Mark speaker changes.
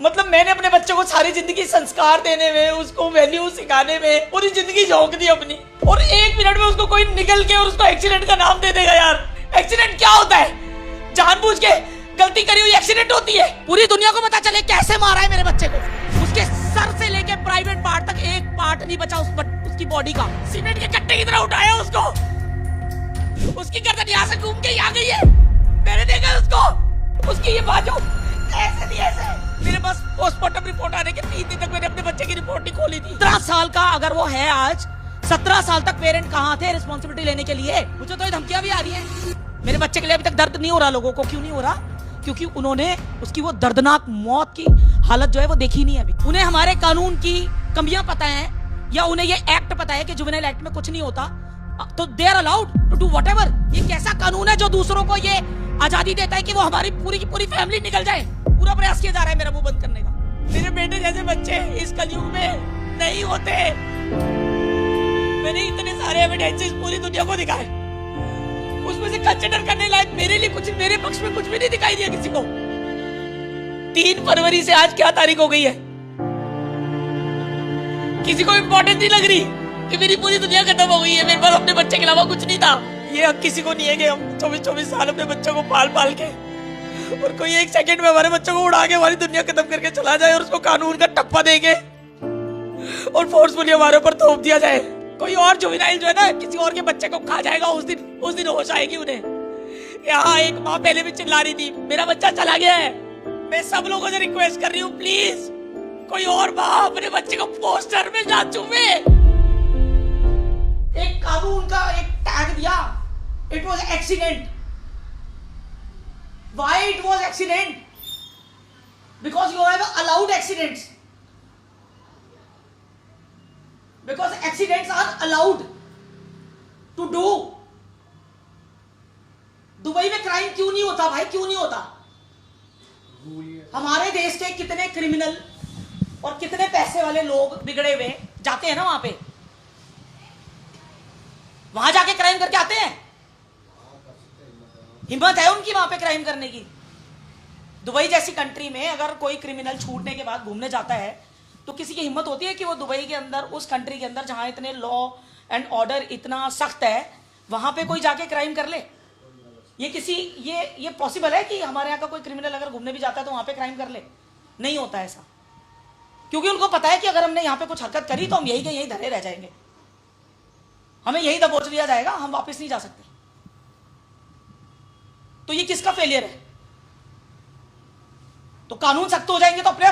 Speaker 1: मतलब मैंने अपने बच्चे को सारी जिंदगी संस्कार देने में, उसको वैल्यू सिखाने में पूरी जिंदगी झोंक दी अपनी, और 1 मिनट में उसको कोई निकल के और उसको एक्सीडेंट का नाम दे देगा। यार एक्सीडेंट क्या होता है? जानबूझ के गलती करी हुई एक्सीडेंट होती है। पूरी दुनिया को पता चले कैसे मारा है मेरे बच्चे को। उसके सर से लेके प्राइवेट पार्ट तक एक पार्ट नहीं बचा उसकी बॉडी का। सीमेंट के कट्टे की तरह उठाया उसको। उसकी गर्दन यहाँ से घूम के आ गई है, मैंने देखा उसको। उसकी ये बाजू ऐसे नहीं ऐसे। मेरे पास पोस्टमार्टम रिपोर्ट आने के 3 दिन तक मैंने अपने बच्चे की रिपोर्ट नहीं खोली थी। 17 साल का अगर वो है आज, 17 साल तक पेरेंट कहाँ थे रिस्पॉन्सिबिलिटी लेने के लिए? मुझे तो ये धमकियां भी आ रही है। मेरे बच्चे के लिए अभी तक दर्द नहीं हो रहा लोगों को। क्यों नहीं हो रहा? क्योंकि उन्होंने उसकी वो दर्दनाक मौत की हालत जो है वो देखी नहीं है अभी। उन्हें हमारे कानून की कमियां पता है, या उन्हें ये एक्ट पता है कि जुवेनाइल एक्ट में कुछ नहीं होता, तो they are allowed to do whatever. ये कैसा कानून है जो दूसरों को ये आजादी देता है कि वो हमारी पूरी की पूरी फैमिली निकल जाए? पूरा प्रयास किया जा रहा है मेरा मुंह बंद करने का। मेरे बेटे जैसे बच्चे इस कलयुग में नहीं होते। मैंने इतने सारे एविडेंसेस पूरी दुनिया को दिखाए, उसमें से कंसिडर करने लायक मेरे लिए कुछ, मेरे पक्ष में कुछ भी नहीं दिखाई दिया किसी को। 3 फरवरी से आज क्या तारीख हो गई है? किसी को इंपॉर्टेंस नहीं लग रही कि मेरी पूरी दुनिया खत्म हो गई है, मेरे पास अपने बच्चे के अलावा कुछ नहीं था। ये हक किसी को नहीं है कि हम 24-24 साल अपने बच्चों को पाल पाल के, और कोई 1 सेकंड में हमारे बच्चों को उड़ा के हमारी दुनिया खत्म करके चला जाए और उसको कानून का टप्पा देके और फोर्सफुली हमारे ऊपर थोप दिया जाए। कोई और जुवेनाइल जो है ना किसी और के बच्चे को खा जाएगा, उस दिन होश आएगी उन्हें। यहाँ एक माँ पहले भी चिल्ला रही थी मेरा बच्चा चला गया है। मैं सब लोगों से रिक्वेस्ट कर रही हूँ, प्लीज कोई और माँ अपने बच्चे को पोस्टर में ना चूमे। एक कानून का एक टैग दिया, it was accident. Why it was accident? Because you have allowed accidents. Because accidents are allowed to do. Dubai में क्राइम क्यों नहीं होता भाई? क्यों नहीं होता? हमारे देश के कितने क्रिमिनल और कितने पैसे वाले लोग बिगड़े हुए जाते हैं ना वहां पे, वहां जाके क्राइम करके आते हैं। हिम्मत है उनकी वहां पे क्राइम करने की। दुबई जैसी कंट्री में अगर कोई क्रिमिनल छूटने के बाद घूमने जाता है तो किसी की हिम्मत होती है कि वो दुबई के अंदर, उस कंट्री के अंदर जहां इतने लॉ एंड ऑर्डर इतना सख्त है, वहां पे कोई जाके क्राइम कर ले? ये पॉसिबल है कि हमारे यहाँ का कोई क्रिमिनल अगर घूमने भी जाता है तो वहां पे क्राइम कर ले? नहीं होता ऐसा, क्योंकि उनको पता है कि अगर हमने यहाँ पे कुछ हरकत करी तो हम यही के यही धरे रह जाएंगे, हमें यही दबोच लिया जाएगा, हम वापस नहीं जा सकते। तो ये किसका फेलियर है? तो कानून सख्त हो जाएंगे तो अपने